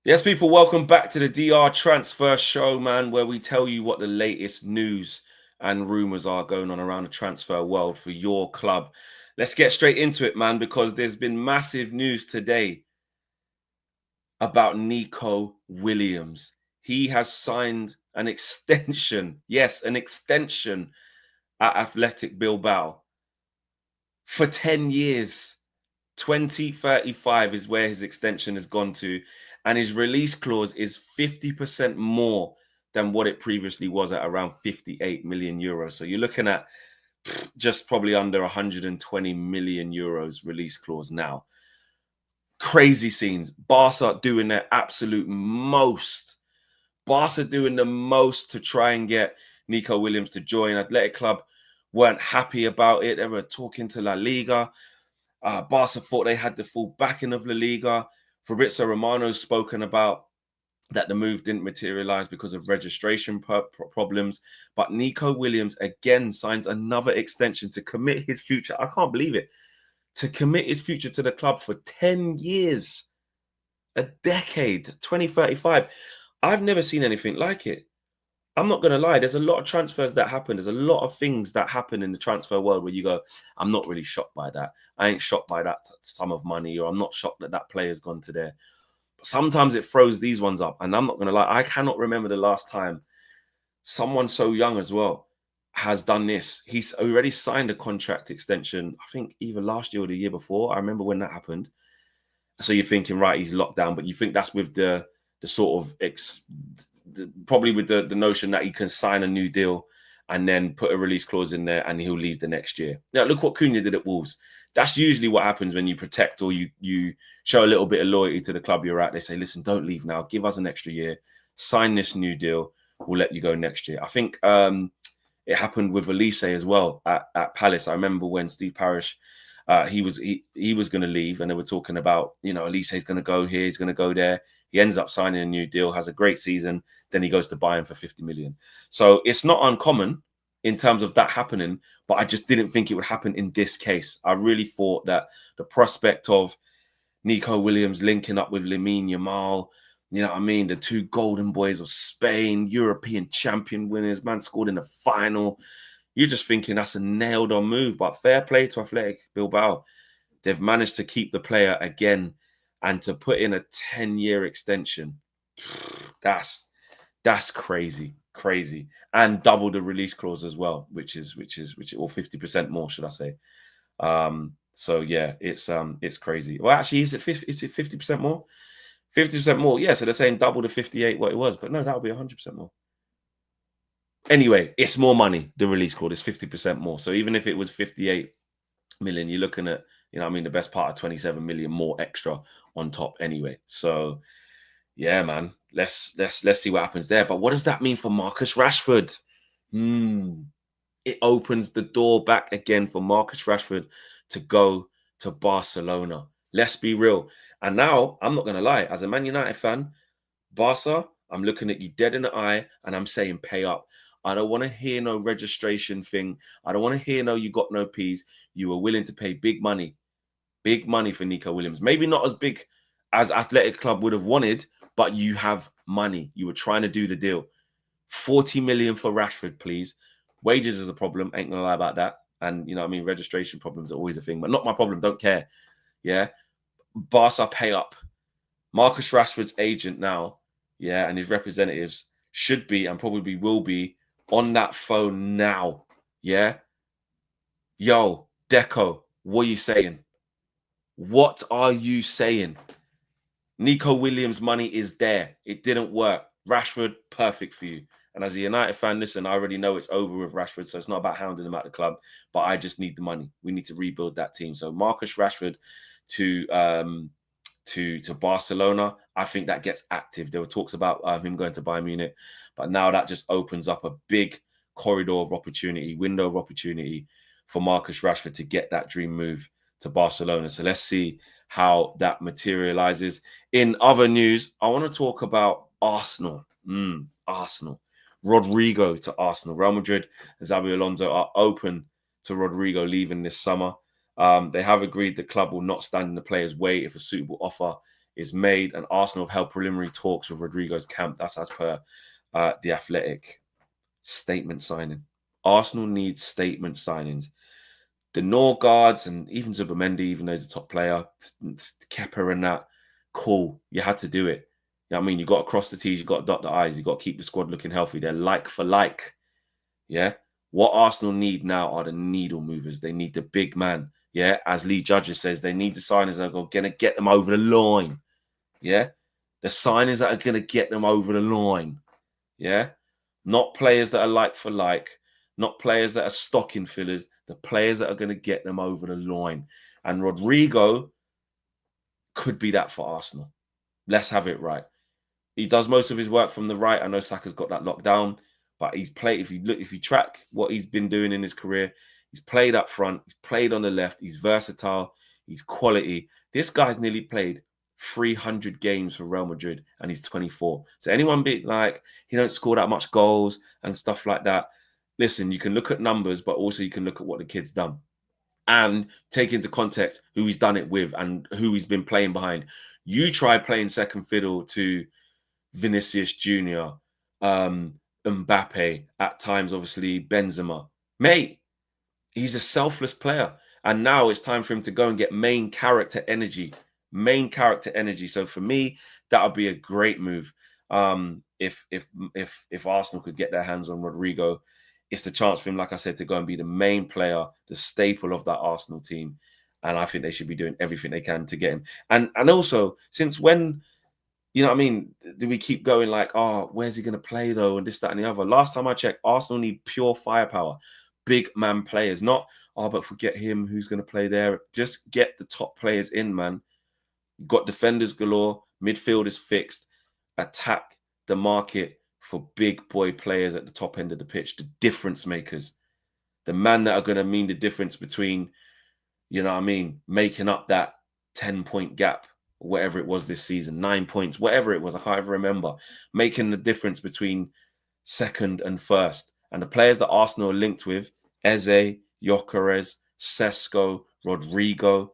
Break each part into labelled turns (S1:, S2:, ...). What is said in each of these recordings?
S1: Yes, people, welcome back to the DR Transfer Show, man, where we tell you what the latest news and rumors are going on around the transfer world for your club. Let's get straight into it, man, because there's been massive news today about Nico Williams. He has signed an extension, yes, an extension at Athletic Bilbao for 10 years. 2035 is where his extension has gone to, and his release clause is 50% more than what it previously was at around 58 million euros. So you're looking at just probably under 120 million euros release clause now. Crazy scenes. Barca doing their absolute most. Barca doing the most to try and get Nico Williams to join. Athletic Club weren't happy about it. They were talking to La Liga. Barca thought they had the full backing of La Liga. Fabrizio Romano's spoken about that the move didn't materialize because of registration problems. But Nico Williams again signs another extension to commit his future. I can't believe it. To commit his future to the club for 10 years, a decade, 2035. I've never seen anything like it. I'm not going to lie. There's a lot of transfers that happen. There's a lot of things that happen in the transfer world where you go, I'm not really shocked by that. I ain't shocked by that sum of money, or I'm not shocked that that player's gone to there. But sometimes it throws these ones up. And I'm not going to lie. I cannot remember the last time someone so young as well has done this. He's already signed a contract extension, I think either last year or the year before. I remember when that happened. So you're thinking, right, he's locked down. But you think that's with the sort of probably with the notion that he can sign a new deal and then put a release clause in there and he'll leave the next year. Now, look what Cunha did at Wolves. That's usually what happens when you protect or you show a little bit of loyalty to the club you're at. They say, listen, don't leave now. Give us an extra year. Sign this new deal. We'll let you go next year. I think it happened with Elise as well at Palace. I remember when Steve Parish, he was going to leave and they were talking about, Elise's going to go here, he's going to go there. He ends up signing a new deal, has a great season. Then he goes to Bayern for 50 million. So it's not uncommon in terms of that happening, but I just didn't think it would happen in this case. I really thought that the prospect of Nico Williams linking up with Lamine Yamal, the two golden boys of Spain, European champion winners, man scored in the final. You're just thinking that's a nailed on move, but fair play to Athletic Bilbao. They've managed to keep the player again and to put in a 10-year extension. That's crazy, and double the release clause as well, which is or 50% more, should I say? So yeah, it's crazy. Well, actually, is it 50% more? 50% more, yeah. So they're saying double the 58 what it was, but no, that'll be 100% more. Anyway, it's more money. The release clause is 50% more. So even if it was 58 million, you're looking at, the best part of 27 million more extra on top anyway. So yeah, man, let's see what happens there. But what does that mean for Marcus Rashford? It opens the door back again for Marcus Rashford to go to Barcelona. Let's be real. And now, I'm not going to lie, as a Man United fan, Barca, I'm looking at you dead in the eye and I'm saying pay up. I don't want to hear no registration thing. I don't want to hear no you got no P's. You were willing to pay big money for Nico Williams. Maybe not as big as Athletic Club would have wanted, but you have money. You were trying to do the deal. 40 million for Rashford, please. Wages is a problem. Ain't gonna lie about that. And registration problems are always a thing, but not my problem. Don't care. Yeah. Barca pay up. Marcus Rashford's agent now, yeah, and his representatives should be and probably will be on that phone now. Yeah. Yo, Deco, what are you saying? What are you saying? Nico Williams' money is there. It didn't work. Rashford, perfect for you. And as a United fan, listen, I already know it's over with Rashford, so it's not about hounding him out of the club, but I just need the money. We need to rebuild that team. So Marcus Rashford to Barcelona, I think that gets active. There were talks about him going to Bayern Munich, but now that just opens up a big corridor of opportunity, window of opportunity for Marcus Rashford to get that dream move to Barcelona. So let's see how that materializes. In other news, I want to talk about Arsenal. Arsenal. Rodrigo to Arsenal. Real Madrid and Xabi Alonso are open to Rodrigo leaving this summer. They have agreed the club will not stand in the player's way if a suitable offer is made, and Arsenal have held preliminary talks with Rodrigo's camp. That's as per the Athletic. Statement signing. Arsenal needs statement signings. The Norgards and even Zubimendi, even though he's a top player, Kepa and that, cool. You had to do it. You know what I mean? You got to cross the T's, you got to dot the I's, you got to keep the squad looking healthy. They're like for like. Yeah. What Arsenal need now are the needle movers. They need the big man. Yeah. As Lee Judges says, they need the signings that are going to get them over the line. Yeah. The signings that are going to get them over the line. Yeah. Not players that are like for like, not players that are stocking fillers, the players that are going to get them over the line. And Rodrigo could be that for Arsenal. Let's have it right. He does most of his work from the right. I know Saka's got that locked down, but he's played. If you track what he's been doing in his career, he's played up front, he's played on the left, he's versatile, he's quality. This guy's nearly played 300 games for Real Madrid, and he's 24. So anyone be like, he don't score that much goals and stuff like that. Listen, you can look at numbers, but also you can look at what the kid's done and take into context who he's done it with and who he's been playing behind. You try playing second fiddle to Vinicius Jr., Mbappe, at times, obviously, Benzema. Mate, he's a selfless player. And now it's time for him to go and get main character energy. Main character energy. So for me, that would be a great move. If Arsenal could get their hands on Rodrigo, it's the chance for him, like I said, to go and be the main player, the staple of that Arsenal team. And I think they should be doing everything they can to get him. And also, since when, you know what I mean, do we keep going like, oh, where's he going to play though? And this, that, and the other. Last time I checked, Arsenal need pure firepower. Big man players. Not, oh, but forget him, who's going to play there. Just get the top players in, man. You've got defenders galore. Midfield is fixed. Attack the market for big boy players at the top end of the pitch. The difference makers. The man that are going to mean the difference between, you know what I mean, making up that 10-point gap, whatever it was this season, 9 points, whatever it was, I can't even remember, making the difference between second and first. And the players that Arsenal are linked with, Eze, URGES, Sesko, Rodrigo,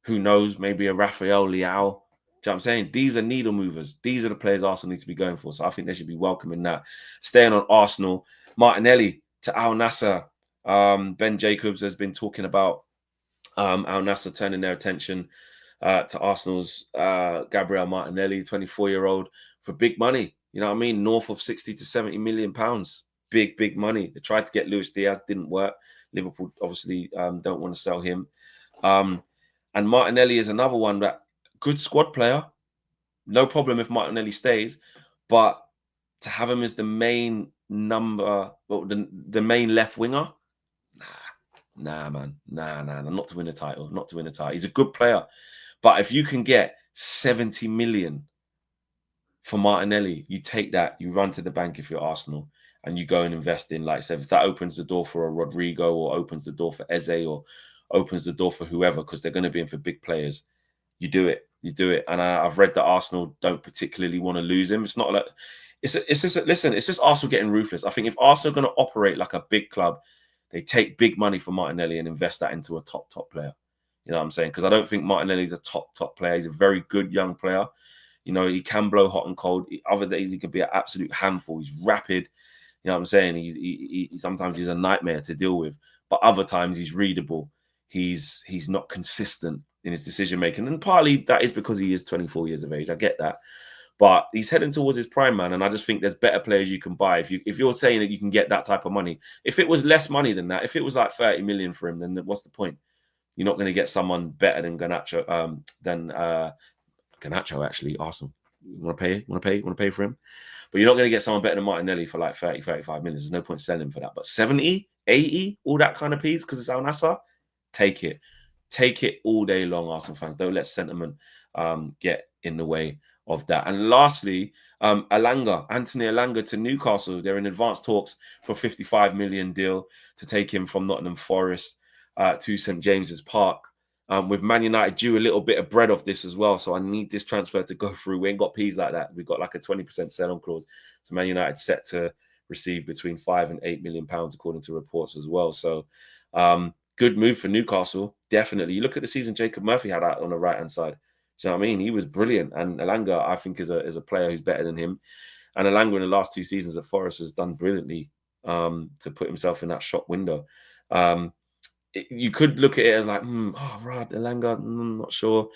S1: who knows, maybe a Rafael Leao. Do you know what I'm saying? These are needle movers. These are the players Arsenal need to be going for. So I think they should be welcoming that. Staying on Arsenal, Martinelli to Al Nassr. Ben Jacobs has been talking about Al Nassr turning their attention to Arsenal's Gabriel Martinelli, 24-year-old, for big money. You know what I mean? North of 60 to 70 million pounds. Big money. They tried to get Luis Diaz, didn't work. Liverpool obviously don't want to sell him. And Martinelli is another one that good squad player. No problem if Martinelli stays, but to have him as the main number, well, the main left winger, nah, man. Nah. Not to win a title. Not to win a title. He's a good player. But if you can get 70 million for Martinelli, you take that, you run to the bank if you're Arsenal, and you go and invest in, like I said, if that opens the door for a Rodrigo or opens the door for Eze or opens the door for whoever, because they're going to be in for big players, you do it. You do it. And I've read that Arsenal don't particularly want to lose him. It's not like, it's just Arsenal getting ruthless. I think if Arsenal are going to operate like a big club, they take big money for Martinelli and invest that into a top player. You know what I'm saying? Because I don't think Martinelli's a top player. He's a very good young player. You know, he can blow hot and cold. Other days, he can be an absolute handful. He's rapid. You know what I'm saying? He sometimes he's a nightmare to deal with. But other times, he's readable. He's not consistent in his decision making. And partly that is because he is 24 years of age. I get that. But he's heading towards his prime, man. And I just think there's better players you can buy. If you're saying that you can get that type of money. If it was less money than that, if it was like 30 million for him, then what's the point? You're not going to get someone better than Garnacho, Garnacho, actually, Arsenal. You want to pay for him? But you're not going to get someone better than Martinelli for like 30, 35 million. There's no point selling him for that. But 70, 80, all that kind of piece, because it's Al Nassr, take it. Take it all day long, Arsenal fans. Don't let sentiment get in the way of that. And lastly, Alanga, Anthony Alanga to Newcastle. They're in advanced talks for a 55 million deal to take him from Nottingham Forest to St. James's Park. With Man United due a little bit of bread off this as well. So I need this transfer to go through. We ain't got peas like that. We've got like a 20% sell-on clause. So Man United set to receive between 5 and 8 million pounds, according to reports as well. So good move for Newcastle. Definitely. You look at the season Jacob Murphy had out on the right-hand side. you know what I mean? He was brilliant. And Alanga, I think, is a player who's better than him. And Alanga in the last 2 seasons at Forest has done brilliantly to put himself in that shop window. You could look at it as like, right, Alanga, I'm not sure.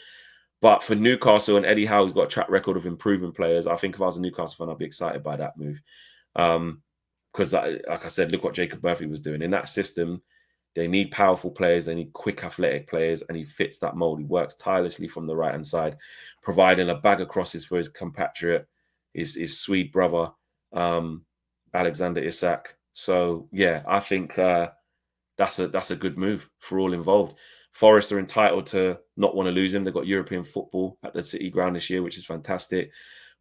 S1: But for Newcastle and Eddie Howe, who's got a track record of improving players, I think if I was a Newcastle fan, I'd be excited by that move. Because, like I said, look what Jacob Murphy was doing. In that system, they need powerful players. They need quick, athletic players, and he fits that mold. He works tirelessly from the right-hand side, providing a bag of crosses for his compatriot, his Swede brother, Alexander Isak. So, yeah, I think that's a good move for all involved. Forest are entitled to not want to lose him. They've got European football at the City Ground this year, which is fantastic.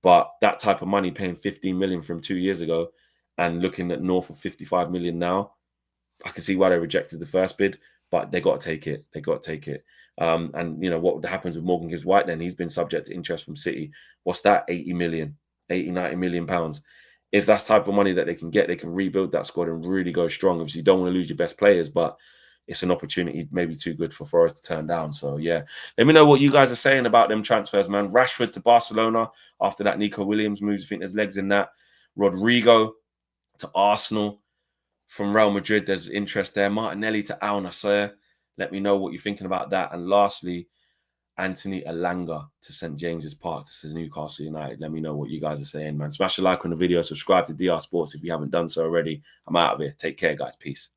S1: But that type of money, paying 15 million from 2 years ago and looking at north of 55 million now, I can see why they rejected the first bid, but they got to take it. They got to take it. And, you know, what happens with Morgan Gibbs-White then? He's been subject to interest from City. What's that? 80 million, 80, 90 million pounds. If that's type of money that they can get, they can rebuild that squad and really go strong. Obviously, you don't want to lose your best players, but it's an opportunity maybe too good for Forest to turn down. So, yeah. Let me know what you guys are saying about them transfers, man. Rashford to Barcelona after that Nico Williams moves. I think there's legs in that. Rodrigo to Arsenal from Real Madrid. There's interest there. Martinelli to Al Nassr. Let me know what you're thinking about that. And lastly, Anthony Alanga to St. James's Park to Newcastle United. Let me know what you guys are saying, man. Smash a like on the video. Subscribe to DR Sports if you haven't done so already. I'm out of here. Take care, guys. Peace.